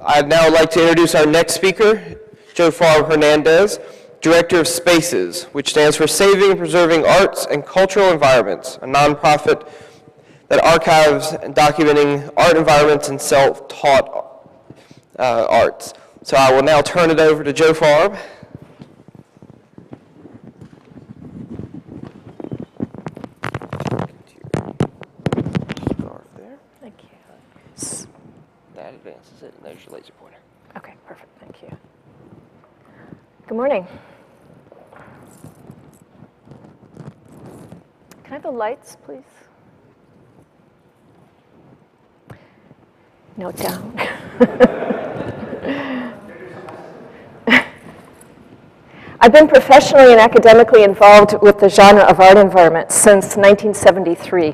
I'd now like to introduce our next speaker, Jofar Hernandez, Director of Spaces, which stands for Saving and Preserving Arts and Cultural Environments, a nonprofit that archives and documenting art environments and self-taught arts. So I will now turn it over to Jofar. Thank you. That advances it, and there's your laser pointer. Okay, perfect, thank you. Good morning. Can I have the lights, please? No, down. I've been professionally and academically involved with the genre of art environment since 1973,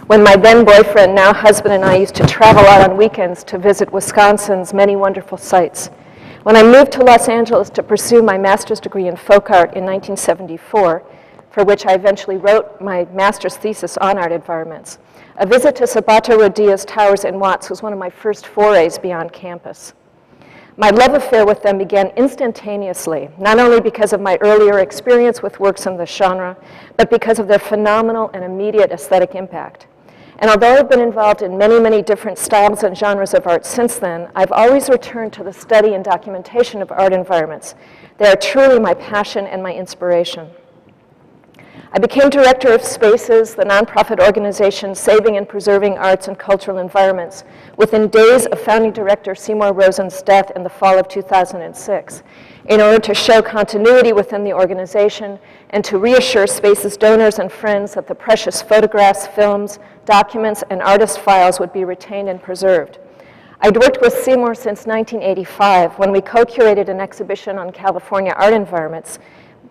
when my then boyfriend, now husband, and I used to travel out on weekends to visit Wisconsin's many wonderful sites. When I moved to Los Angeles to pursue my master's degree in folk art in 1974, for which I eventually wrote my master's thesis on art environments, a visit to Sabato, Rodia's Towers in Watts was one of my first forays beyond campus. My love affair with them began instantaneously, not only because of my earlier experience with works in the genre, but because of their phenomenal and immediate aesthetic impact. And although I've been involved in many, many different styles and genres of art since then, I've always returned to the study and documentation of art environments. They are truly my passion and my inspiration. I became director of Spaces, the nonprofit organization Saving and Preserving Arts and Cultural Environments, within days of founding director Seymour Rosen's death in the fall of 2006, in order to show continuity within the organization and to reassure Spaces donors and friends that the precious photographs, films, documents, and artist files would be retained and preserved. I'd worked with Seymour since 1985 when we co-curated an exhibition on California art environments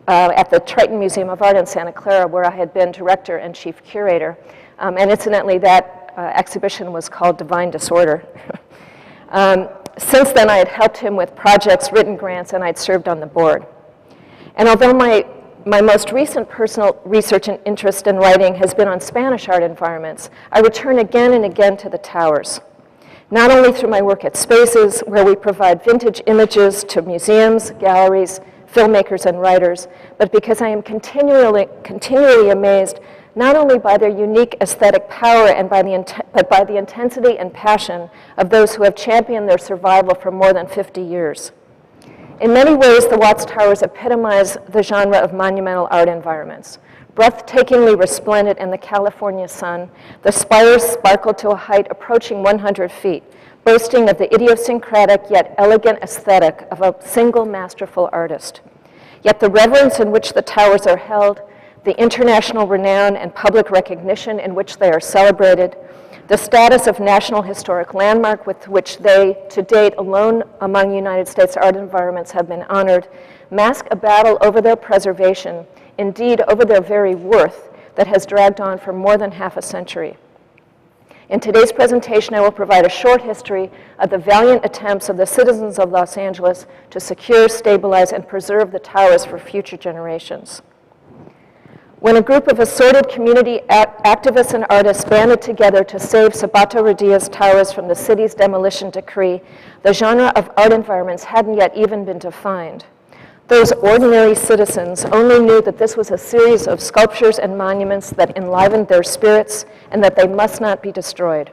at the Triton Museum of Art in Santa Clara, where I had been director and chief curator. And incidentally, that exhibition was called Divine Disorder. Since then, I had helped him with projects, written grants, and I'd served on the board. And although my most recent personal research and interest in writing has been on Spanish art environments, I return again and again to the towers. Not only through my work at Spaces, where we provide vintage images to museums, galleries, filmmakers, and writers, but because I am continually amazed not only by their unique aesthetic power and but by the intensity and passion of those who have championed their survival for more than 50 years. In many ways, the Watts Towers epitomize the genre of monumental art environments. Breathtakingly resplendent in the California sun, the spires sparkle to a height approaching 100 feet, boasting of the idiosyncratic yet elegant aesthetic of a single masterful artist. Yet the reverence in which the towers are held, the international renown and public recognition in which they are celebrated, the status of National Historic Landmark with which they, to date, alone among United States art environments have been honored, mask a battle over their preservation, indeed over their very worth, that has dragged on for more than half a century. In today's presentation, I will provide a short history of the valiant attempts of the citizens of Los Angeles to secure, stabilize, and preserve the towers for future generations. When a group of assorted community activists and artists banded together to save Sabato Rodia's towers from the city's demolition decree, the genre of art environments hadn't yet even been defined. Those ordinary citizens only knew that this was a series of sculptures and monuments that enlivened their spirits and that they must not be destroyed.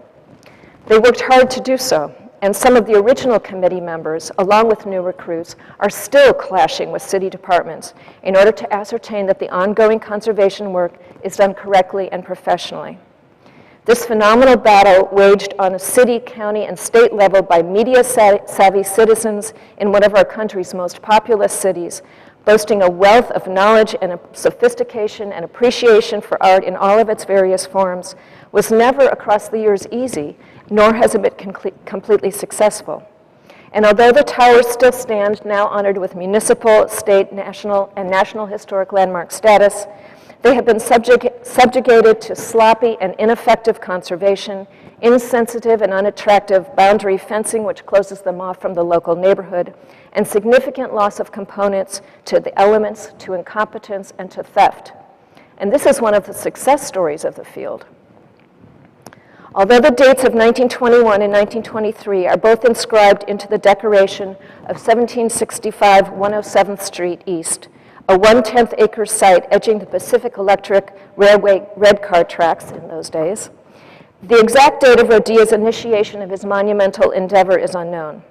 They worked hard to do so, and some of the original committee members, along with new recruits, are still clashing with city departments in order to ascertain that the ongoing conservation work is done correctly and professionally. This phenomenal battle waged on a city, county, and state level by media-savvy citizens in one of our country's most populous cities, boasting a wealth of knowledge and a sophistication and appreciation for art in all of its various forms, was never across the years easy, nor has it been completely successful. And although the towers still stand, now honored with municipal, state, national, and national historic landmark status, they have been subjugated to sloppy and ineffective conservation, insensitive and unattractive boundary fencing which closes them off from the local neighborhood, and significant loss of components to the elements, to incompetence, and to theft. And this is one of the success stories of the field. Although the dates of 1921 and 1923 are both inscribed into the decoration of 1765 107th Street East, a 1/10 acre site edging the Pacific Electric Railway red car tracks in those days, the exact date of Rodia's initiation of his monumental endeavor is unknown.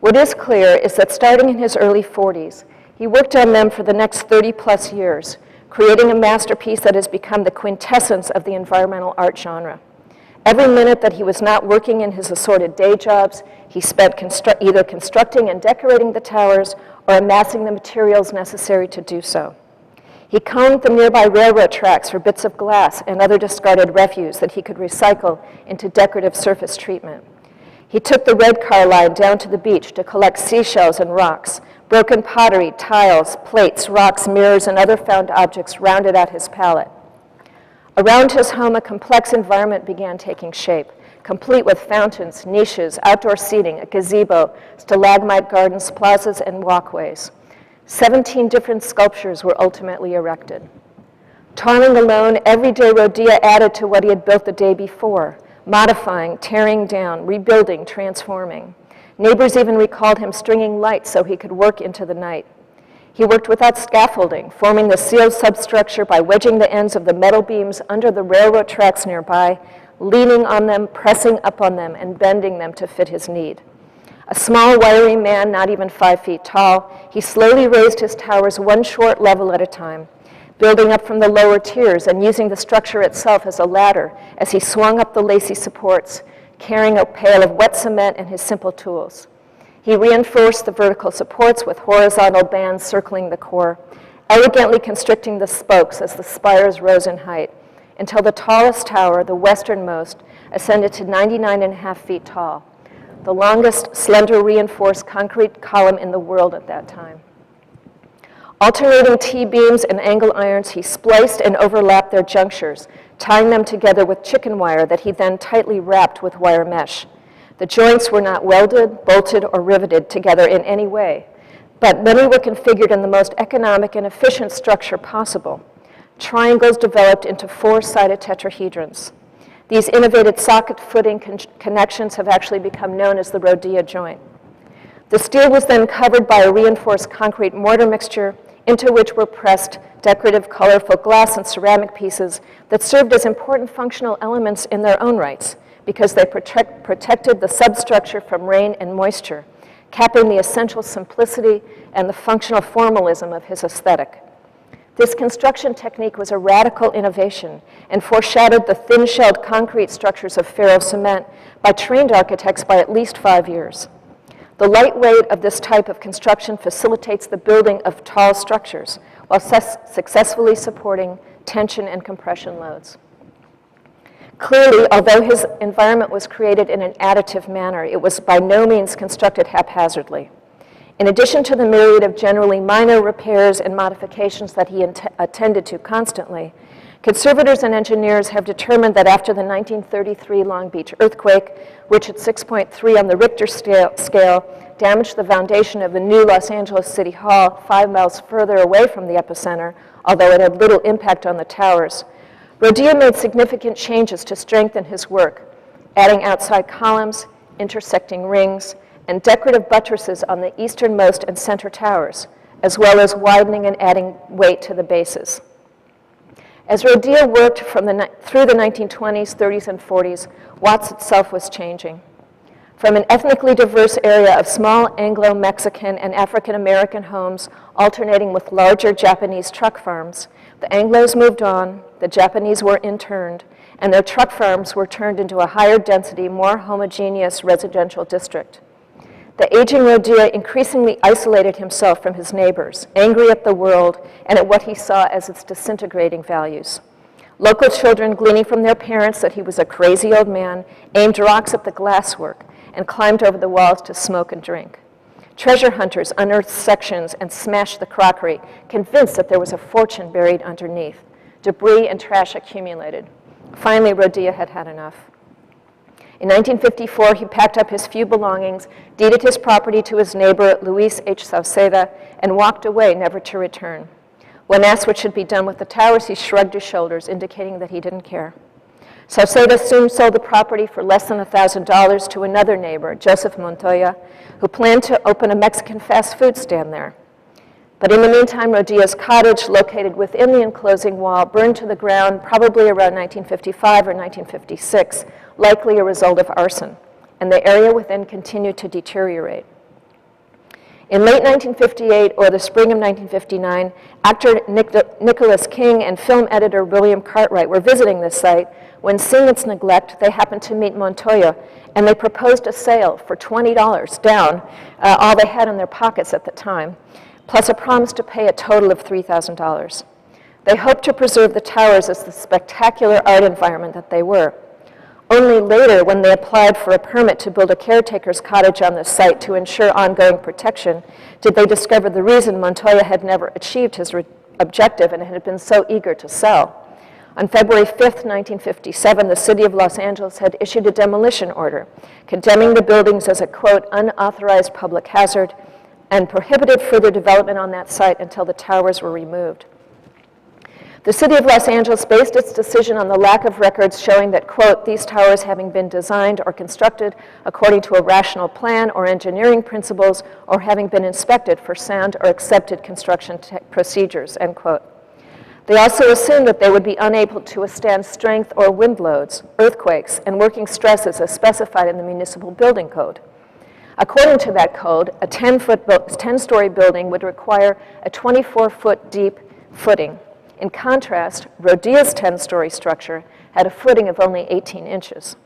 What is clear is that starting in his early 40s, he worked on them for the next 30-plus years, creating a masterpiece that has become the quintessence of the environmental art genre. Every minute that he was not working in his assorted day jobs, he spent either constructing and decorating the towers or amassing the materials necessary to do so. He combed the nearby railroad tracks for bits of glass and other discarded refuse that he could recycle into decorative surface treatment. He took the red car line down to the beach to collect seashells and rocks. Broken pottery, tiles, plates, rocks, mirrors, and other found objects rounded out his palette. Around his home, a complex environment began taking shape, complete with fountains, niches, outdoor seating, a gazebo, stalagmite gardens, plazas, and walkways. 17 different sculptures were ultimately erected. Toiling alone, every day Rodia added to what he had built the day before, modifying, tearing down, rebuilding, transforming. Neighbors even recalled him stringing lights so he could work into the night. He worked without scaffolding, forming the sealed substructure by wedging the ends of the metal beams under the railroad tracks nearby, leaning on them, pressing up on them, and bending them to fit his need. A small, wiry man, not even 5 feet tall, he slowly raised his towers one short level at a time, building up from the lower tiers and using the structure itself as a ladder as he swung up the lacy supports, carrying a pail of wet cement and his simple tools. He reinforced the vertical supports with horizontal bands circling the core, elegantly constricting the spokes as the spires rose in height, until the tallest tower, the westernmost, ascended to 99.5 feet tall, the longest slender reinforced concrete column in the world at that time. Alternating T-beams and angle irons, he spliced and overlapped their junctures, tying them together with chicken wire that he then tightly wrapped with wire mesh. The joints were not welded, bolted, or riveted together in any way, but many were configured in the most economic and efficient structure possible. Triangles developed into 4-sided tetrahedrons. These innovative socket footing connections have actually become known as the Rodia joint. The steel was then covered by a reinforced concrete mortar mixture into which were pressed decorative, colorful glass and ceramic pieces that served as important functional elements in their own rights, because they protected the substructure from rain and moisture, capping the essential simplicity and the functional formalism of his aesthetic. This construction technique was a radical innovation and foreshadowed the thin-shelled concrete structures of Faro cement by trained architects by at least 5 years. The light weight of this type of construction facilitates the building of tall structures while successfully supporting tension and compression loads. Clearly, although his environment was created in an additive manner, it was by no means constructed haphazardly. In addition to the myriad of generally minor repairs and modifications that he attended to constantly, conservators and engineers have determined that after the 1933 Long Beach earthquake, which at 6.3 on the Richter scale damaged the foundation of the new Los Angeles City Hall 5 miles further away from the epicenter, although it had little impact on the towers, Rodia made significant changes to strengthen his work, adding outside columns, intersecting rings, and decorative buttresses on the easternmost and center towers, as well as widening and adding weight to the bases. As Rodia worked through the 1920s, 30s, and 40s, Watts itself was changing. From an ethnically diverse area of small Anglo-Mexican and African-American homes alternating with larger Japanese truck farms, the Anglos moved on, the Japanese were interned, and their truck farms were turned into a higher density, more homogeneous residential district. The aging Rodia increasingly isolated himself from his neighbors, angry at the world and at what he saw as its disintegrating values. Local children, gleaning from their parents that he was a crazy old man, aimed rocks at the glasswork and climbed over the walls to smoke and drink. Treasure hunters unearthed sections and smashed the crockery, convinced that there was a fortune buried underneath. Debris and trash accumulated. Finally, Rodia had had enough. In 1954, he packed up his few belongings, deeded his property to his neighbor, Luis H. Sauceda, and walked away, never to return. When asked what should be done with the towers, he shrugged his shoulders, indicating that he didn't care. Saucedo soon sold the property for less than $1,000 to another neighbor, Joseph Montoya, who planned to open a Mexican fast food stand there. But in the meantime, Rodia's cottage, located within the enclosing wall, burned to the ground probably around 1955 or 1956, likely a result of arson, and the area within continued to deteriorate. In late 1958 or the spring of 1959, actor Nicholas King and film editor William Cartwright were visiting this site when, seeing its neglect, they happened to meet Montoya, and they proposed a sale for $20 down, all they had in their pockets at the time, plus a promise to pay a total of $3,000. They hoped to preserve the towers as the spectacular art environment that they were. Only later, when they applied for a permit to build a caretaker's cottage on the site to ensure ongoing protection, did they discover the reason Montoya had never achieved his objective and had been so eager to sell. On February 5th, 1957, the city of Los Angeles had issued a demolition order, condemning the buildings as a, quote, unauthorized public hazard, and prohibited further development on that site until the towers were removed. The city of Los Angeles based its decision on the lack of records showing that, quote, these towers having been designed or constructed according to a rational plan or engineering principles or having been inspected for sound or accepted construction procedures, end quote. They also assumed that they would be unable to withstand strength or wind loads, earthquakes, and working stresses as specified in the municipal building code. According to that code, a 10-story building would require a 24-foot deep footing. In contrast, Rodia's 10-story structure had a footing of only 18 inches.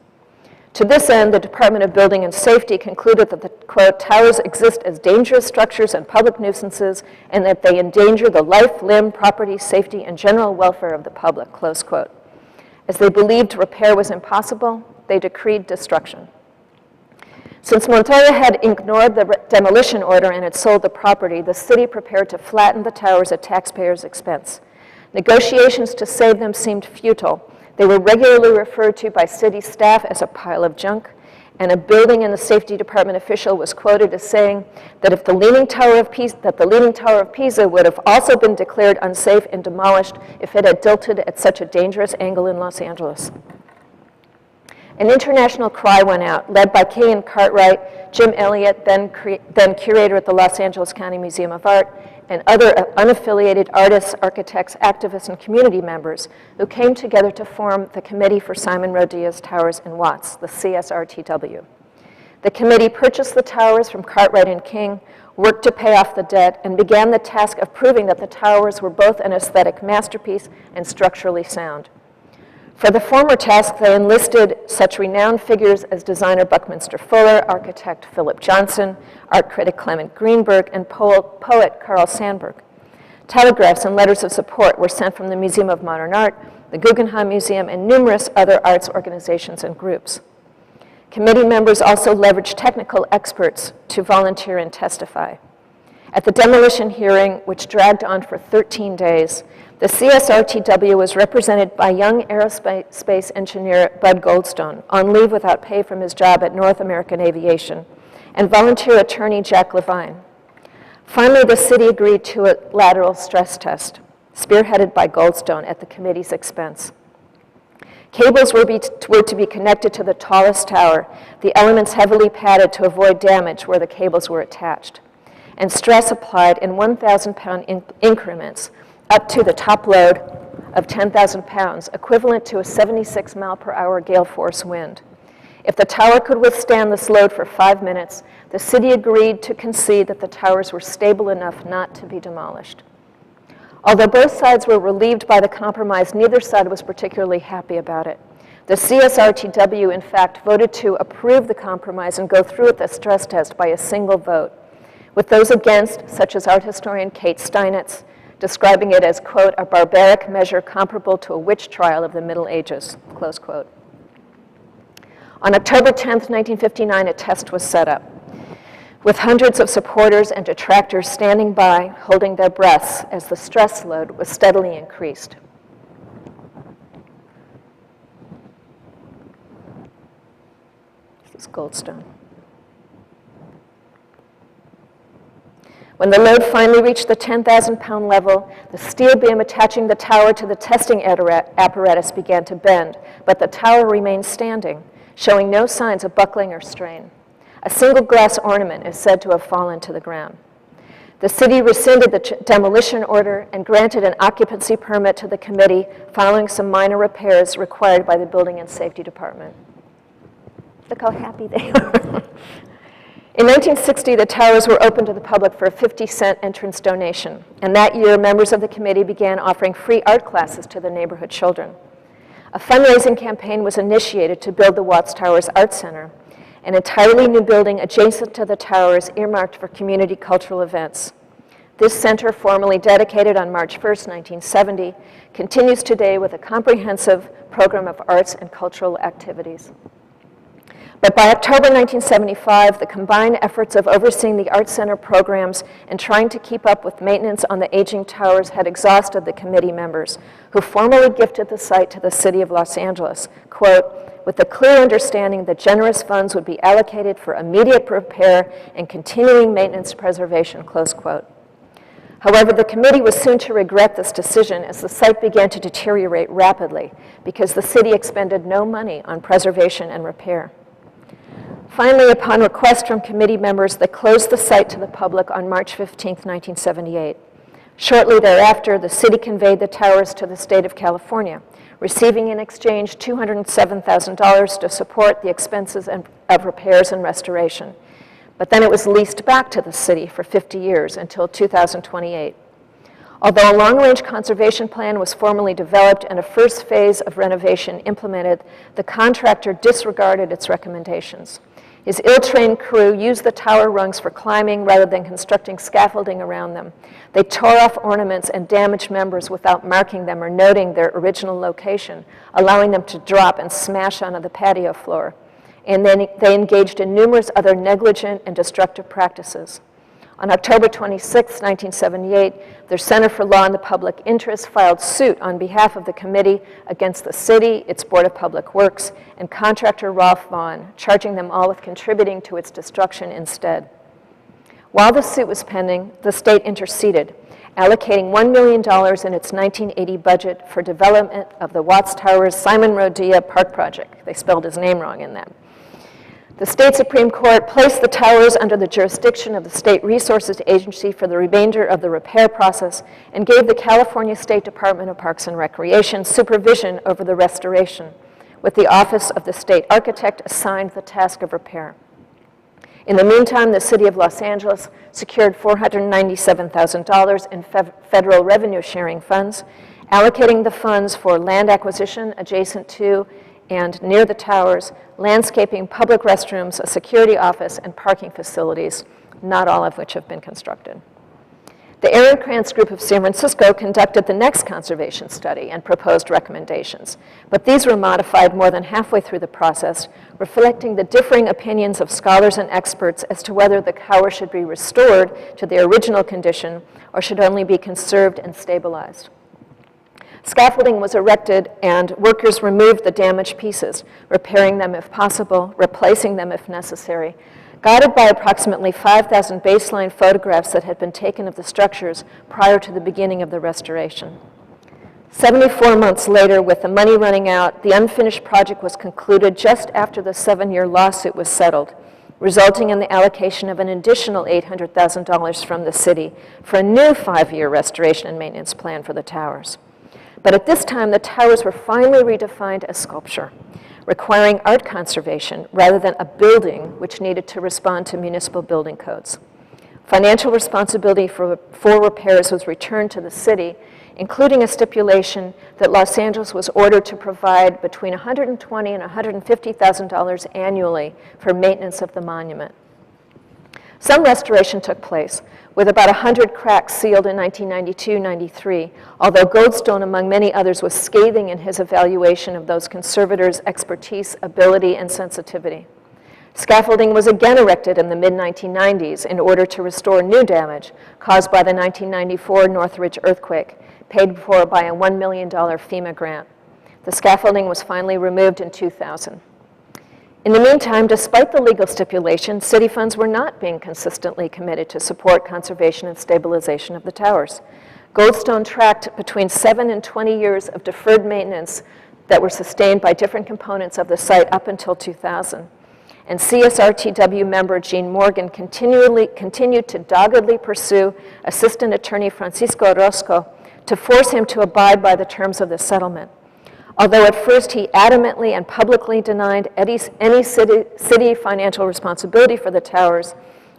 To this end, the Department of Building and Safety concluded that the, quote, towers exist as dangerous structures and public nuisances and that they endanger the life, limb, property, safety, and general welfare of the public, close quote. As they believed repair was impossible, they decreed destruction. Since Montoya had ignored the demolition order and had sold the property, the city prepared to flatten the towers at taxpayers' expense. Negotiations to save them seemed futile. They were regularly referred to by city staff as a pile of junk, and a building and the safety department official was quoted as saying that if the Leaning Tower of Pisa would have also been declared unsafe and demolished if it had tilted at such a dangerous angle in Los Angeles. An international cry went out, led by King and Cartwright, Jim Elliott, then curator at the Los Angeles County Museum of Art, and other unaffiliated artists, architects, activists, and community members who came together to form the Committee for Simon Rodia's Towers and Watts, the CSRTW. The committee purchased the towers from Cartwright and King, worked to pay off the debt, and began the task of proving that the towers were both an aesthetic masterpiece and structurally sound. For the former task, they enlisted such renowned figures as designer Buckminster Fuller, architect Philip Johnson, art critic Clement Greenberg, and poet Carl Sandburg. Telegraphs and letters of support were sent from the Museum of Modern Art, the Guggenheim Museum, and numerous other arts organizations and groups. Committee members also leveraged technical experts to volunteer and testify. At the demolition hearing, which dragged on for 13 days, the CSRTW was represented by young aerospace engineer Bud Goldstone, on leave without pay from his job at North American Aviation, and volunteer attorney Jack Levine. Finally, the city agreed to a lateral stress test, spearheaded by Goldstone at the committee's expense. Cables were to be connected to the tallest tower, the elements heavily padded to avoid damage where the cables were attached, and stress applied in 1,000-pound increments up to the top load of 10,000 pounds, equivalent to a 76-mile-per-hour gale force wind. If the tower could withstand this load for 5 minutes, the city agreed to concede that the towers were stable enough not to be demolished. Although both sides were relieved by the compromise, neither side was particularly happy about it. The CSRTW, in fact, voted to approve the compromise and go through with the stress test by a single vote, with those against, such as art historian Kate Steinitz, describing it as, quote, a barbaric measure comparable to a witch trial of the Middle Ages, close quote. On October 10th, 1959, a test was set up, with hundreds of supporters and detractors standing by, holding their breaths as the stress load was steadily increased. This is Goldstone. When the load finally reached the 10,000-pound level, the steel beam attaching the tower to the testing apparatus began to bend, but the tower remained standing, showing no signs of buckling or strain. A single glass ornament is said to have fallen to the ground. The city rescinded the demolition order and granted an occupancy permit to the committee following some minor repairs required by the Building and Safety Department. Look how happy they are. In 1960, the towers were open to the public for a 50-cent entrance donation, and that year, members of the committee began offering free art classes to the neighborhood children. A fundraising campaign was initiated to build the Watts Towers Art Center, an entirely new building adjacent to the towers earmarked for community cultural events. This center, formally dedicated on March 1st, 1970, continues today with a comprehensive program of arts and cultural activities. But by October 1975, the combined efforts of overseeing the Art Center programs and trying to keep up with maintenance on the aging towers had exhausted the committee members, who formally gifted the site to the city of Los Angeles, quote, with the clear understanding that generous funds would be allocated for immediate repair and continuing maintenance preservation, close quote. However, the committee was soon to regret this decision as the site began to deteriorate rapidly because the city expended no money on preservation and repair. Finally, upon request from committee members, they closed the site to the public on March 15, 1978. Shortly thereafter, the city conveyed the towers to the state of California, receiving in exchange $207,000 to support the expenses of repairs and restoration. But then it was leased back to the city for 50 years until 2028. Although a long-range conservation plan was formally developed and a first phase of renovation implemented, the contractor disregarded its recommendations. His ill-trained crew used the tower rungs for climbing rather than constructing scaffolding around them. They tore off ornaments and damaged members without marking them or noting their original location, allowing them to drop and smash onto the patio floor. And then they engaged in numerous other negligent and destructive practices. On October 26, 1978, their Center for Law and the Public Interest filed suit on behalf of the committee against the city, its Board of Public Works, and contractor Rolf Vaughn, charging them all with contributing to its destruction instead. While the suit was pending, the state interceded, allocating $1 million in its 1980 budget for development of the Watts Towers Simon Rodia Park Project. They spelled his name wrong in that. The state Supreme Court placed the towers under the jurisdiction of the State Resources Agency for the remainder of the repair process and gave the California State Department of Parks and Recreation supervision over the restoration, with the Office of the State Architect assigned the task of repair. In the meantime, the city of Los Angeles secured $497,000 in federal revenue sharing funds, allocating the funds for land acquisition adjacent to and near the towers, landscaping, public restrooms, a security office, and parking facilities, not all of which have been constructed. The Aaron Krantz Group of San Francisco conducted the next conservation study and proposed recommendations, but these were modified more than halfway through the process, reflecting the differing opinions of scholars and experts as to whether the tower should be restored to their original condition or should only be conserved and stabilized. Scaffolding was erected and workers removed the damaged pieces, repairing them if possible, replacing them if necessary, guided by approximately 5,000 baseline photographs that had been taken of the structures prior to the beginning of the restoration. 74 months later, with the money running out, the unfinished project was concluded just after the 7-year lawsuit was settled, resulting in the allocation of an additional $800,000 from the city for a new 5-year restoration and maintenance plan for the towers. But at this time, the towers were finally redefined as sculpture, requiring art conservation rather than a building which needed to respond to municipal building codes. Financial responsibility for repairs was returned to the city, including a stipulation that Los Angeles was ordered to provide between $120,000 and $150,000 annually for maintenance of the monument. Some restoration took place, with about 100 cracks sealed in 1992-93, although Goldstone, among many others, was scathing in his evaluation of those conservators' expertise, ability, and sensitivity. Scaffolding was again erected in the mid-1990s in order to restore new damage caused by the 1994 Northridge earthquake, paid for by a $1 million FEMA grant. The scaffolding was finally removed in 2000. In the meantime, despite the legal stipulation, city funds were not being consistently committed to support conservation and stabilization of the towers. Goldstone tracked between 7 and 20 years of deferred maintenance that were sustained by different components of the site up until 2000. And CSRTW member Gene Morgan continued to doggedly pursue Assistant Attorney Francisco Orozco to force him to abide by the terms of the settlement. Although at first he adamantly and publicly denied any city financial responsibility for the towers,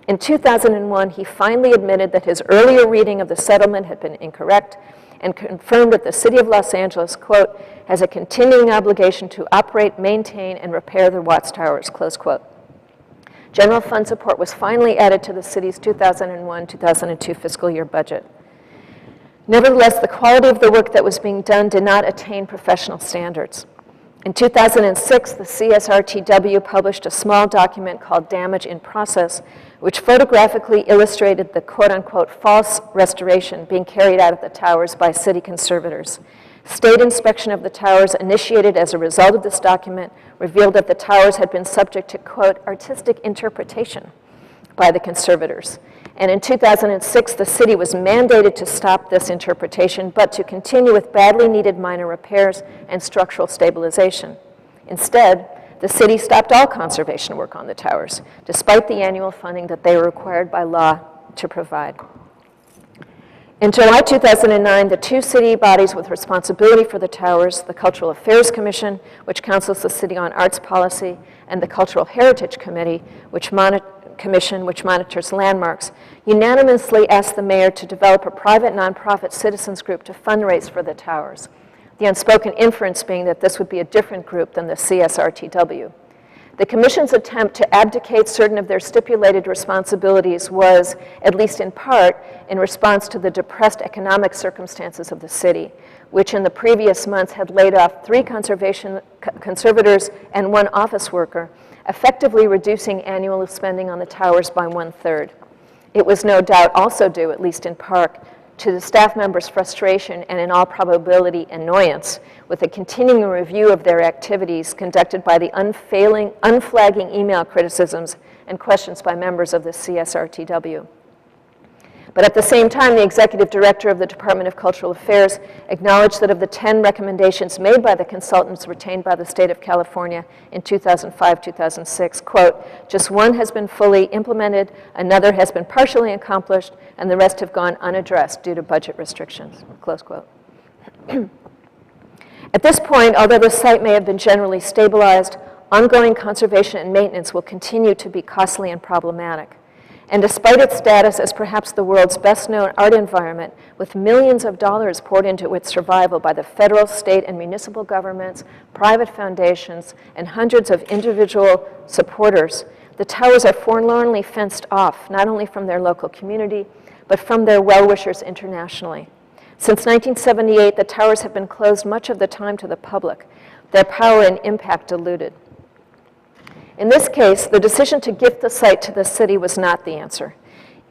in 2001 he finally admitted that his earlier reading of the settlement had been incorrect and confirmed that the City of Los Angeles, quote, has a continuing obligation to operate, maintain, and repair the Watts Towers, close quote. General fund support was finally added to the city's 2001-2002 fiscal year budget. Nevertheless, the quality of the work that was being done did not attain professional standards. In 2006, the CSRTW published a small document called Damage in Process, which photographically illustrated the quote-unquote false restoration being carried out at the towers by city conservators. State inspection of the towers initiated as a result of this document revealed that the towers had been subject to, quote, artistic interpretation by the conservators. And in 2006, the city was mandated to stop this interpretation, but to continue with badly needed minor repairs and structural stabilization. Instead, the city stopped all conservation work on the towers, despite the annual funding that they were required by law to provide. In July 2009, the two city bodies with responsibility for the towers, the Cultural Affairs Commission, which counsels the city on arts policy, and the Cultural Heritage Committee, which monitors landmarks, unanimously asked the mayor to develop a private nonprofit citizens group to fundraise for the towers, the unspoken inference being that this would be a different group than the CSRTW. The commission's attempt to abdicate certain of their stipulated responsibilities was, at least in part, in response to the depressed economic circumstances of the city, which in the previous months had laid off 3 conservators and 1 office worker, effectively reducing annual spending on the towers by 1/3. It was no doubt also due, at least in part, to the staff members' frustration and in all probability annoyance with the continuing review of their activities conducted by the unflagging email criticisms and questions by members of the CSRTW. But at the same time, the executive director of the Department of Cultural Affairs acknowledged that of the 10 recommendations made by the consultants retained by the state of California in 2005-2006, quote, just 1 has been fully implemented, another has been partially accomplished, and the rest have gone unaddressed due to budget restrictions, close quote. At this point, although the site may have been generally stabilized, ongoing conservation and maintenance will continue to be costly and problematic. And despite its status as perhaps the world's best-known art environment, with millions of dollars poured into its survival by the federal, state, and municipal governments, private foundations, and hundreds of individual supporters, the towers are forlornly fenced off, not only from their local community, but from their well-wishers internationally. Since 1978, the towers have been closed much of the time to the public, their power and impact diluted. In this case, the decision to gift the site to the city was not the answer.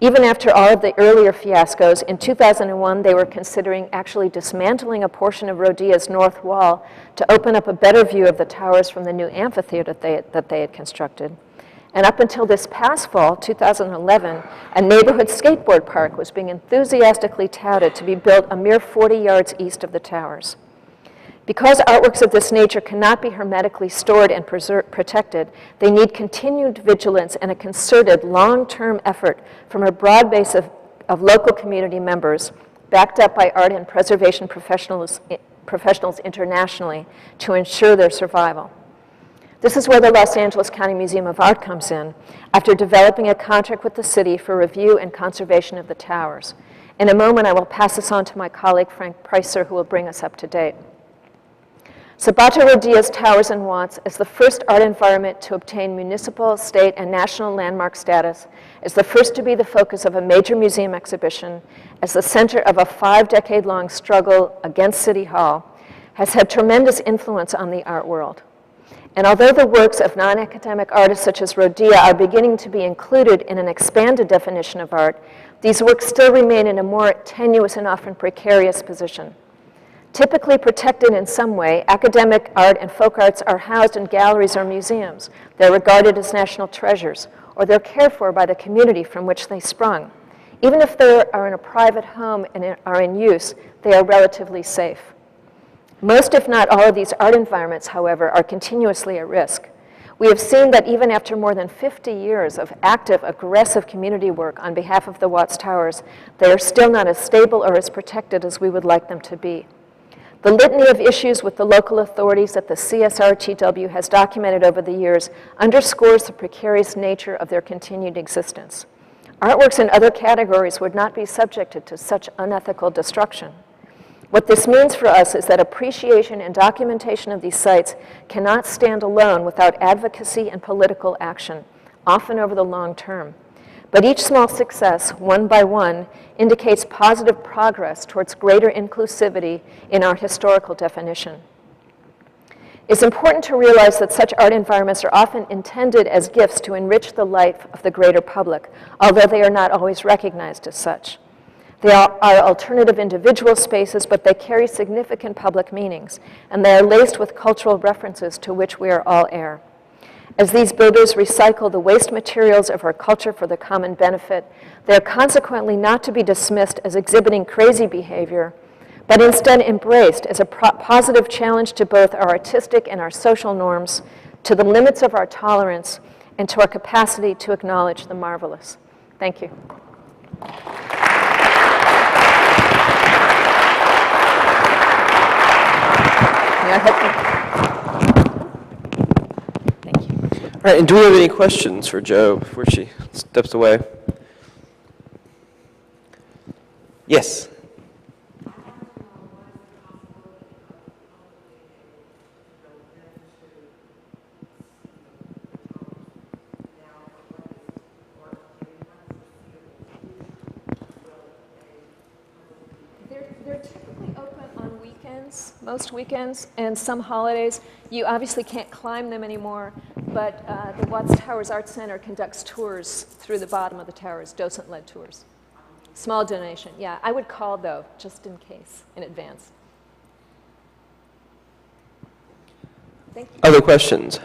Even after all of the earlier fiascos, in 2001, they were considering actually dismantling a portion of Rodia's north wall to open up a better view of the towers from the new amphitheater that they had constructed. And up until this past fall, 2011, a neighborhood skateboard park was being enthusiastically touted to be built a mere 40 yards east of the towers. Because artworks of this nature cannot be hermetically stored and protected, they need continued vigilance and a concerted long-term effort from a broad base of local community members, backed up by art and preservation professionals internationally, to ensure their survival. This is where the Los Angeles County Museum of Art comes in, after developing a contract with the city for review and conservation of the towers. In a moment, I will pass this on to my colleague, Frank Pricer, who will bring us up to date. Sabato Rodia's Towers and Watts is the first art environment to obtain municipal, state, and national landmark status, is the first to be the focus of a major museum exhibition, as the center of a 5-decade-long struggle against City Hall, has had tremendous influence on the art world. And although the works of non-academic artists such as Rodia are beginning to be included in an expanded definition of art, these works still remain in a more tenuous and often precarious position. Typically protected in some way, academic art and folk arts are housed in galleries or museums. They're regarded as national treasures, or they're cared for by the community from which they sprung. Even if they are in a private home and are in use, they are relatively safe. Most, if not all, of these art environments, however, are continuously at risk. We have seen that even after more than 50 years of active, aggressive community work on behalf of the Watts Towers, they are still not as stable or as protected as we would like them to be. The litany of issues with the local authorities that the CSRTW has documented over the years underscores the precarious nature of their continued existence. Artworks in other categories would not be subjected to such unethical destruction. What this means for us is that appreciation and documentation of these sites cannot stand alone without advocacy and political action, often over the long term. But each small success, one by one, indicates positive progress towards greater inclusivity in our historical definition. It's important to realize that such art environments are often intended as gifts to enrich the life of the greater public, although they are not always recognized as such. They are alternative individual spaces, but they carry significant public meanings, and they are laced with cultural references to which we are all heir. As these builders recycle the waste materials of our culture for the common benefit, they are consequently not to be dismissed as exhibiting crazy behavior, but instead embraced as a positive challenge to both our artistic and our social norms, to the limits of our tolerance, and to our capacity to acknowledge the marvelous. Thank you. Thank you. All right, and do we have any questions for Jo before she steps away? Yes. They're typically open on weekends, most weekends, and some holidays. You obviously can't climb them anymore, but the Watts Towers Art Center conducts tours through the bottom of the towers, docent-led tours. Small donation, yeah. I would call, though, just in case, in advance. Thank you. Other questions?